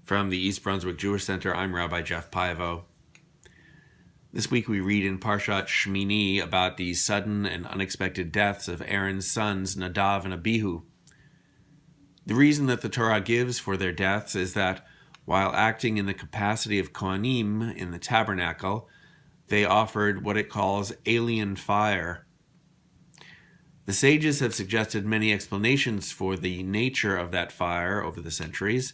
From the East Brunswick Jewish Center, I'm Rabbi Jeff Paivo. This week we read in Parshat Shemini about the sudden and unexpected deaths of Aaron's sons, Nadav and Abihu. The reason that the Torah gives for their deaths is that while acting in the capacity of Kohanim in the tabernacle, they offered what it calls alien fire. The sages have suggested many explanations for the nature of that fire over the centuries,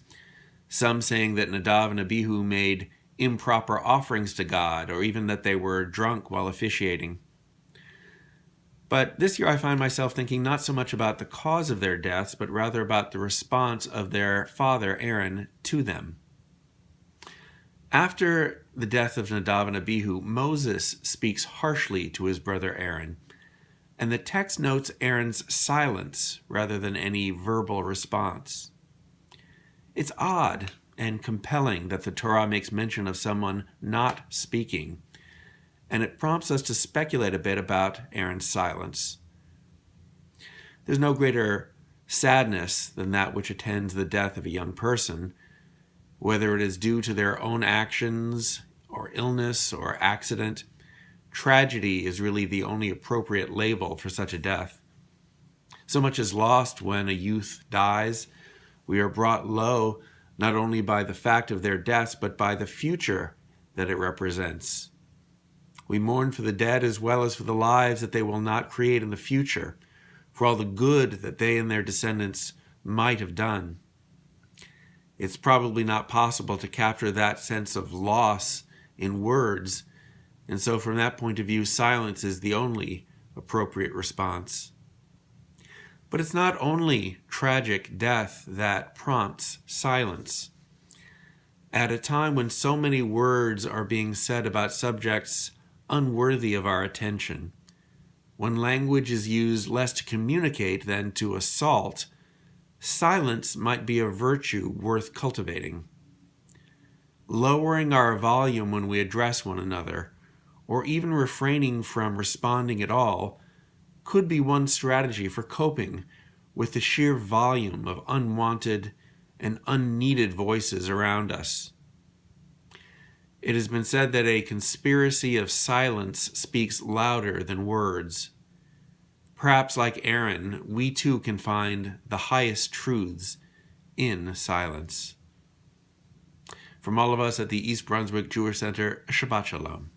some saying that Nadav and Abihu made improper offerings to God, or even that they were drunk while officiating. But this year I find myself thinking not so much about the cause of their deaths, but rather about the response of their father Aaron to them. After the death of Nadav and Abihu, Moses speaks harshly to his brother Aaron, and the text notes Aaron's silence rather than any verbal response. It's odd and compelling that the Torah makes mention of someone not speaking, and it prompts us to speculate a bit about Aaron's silence. There's no greater sadness than that which attends the death of a young person, whether it is due to their own actions or illness or accident. Tragedy is really the only appropriate label for such a death. So much is lost when a youth dies. We are brought low not only by the fact of their deaths, but by the future that it represents. We mourn for the dead as well as for the lives that they will not create in the future, for all the good that they and their descendants might have done. It's probably not possible to capture that sense of loss in words, and so from that point of view, silence is the only appropriate response. But it's not only tragic death that prompts silence. At a time when so many words are being said about subjects unworthy of our attention, when language is used less to communicate than to assault, silence might be a virtue worth cultivating. Lowering our volume when we address one another, or even refraining from responding at all, could be one strategy for coping with the sheer volume of unwanted and unneeded voices around us. It has been said that a conspiracy of silence speaks louder than words. Perhaps like Aaron, we too can find the highest truths in silence. From all of us at the East Brunswick Jewish Center, Shabbat Shalom.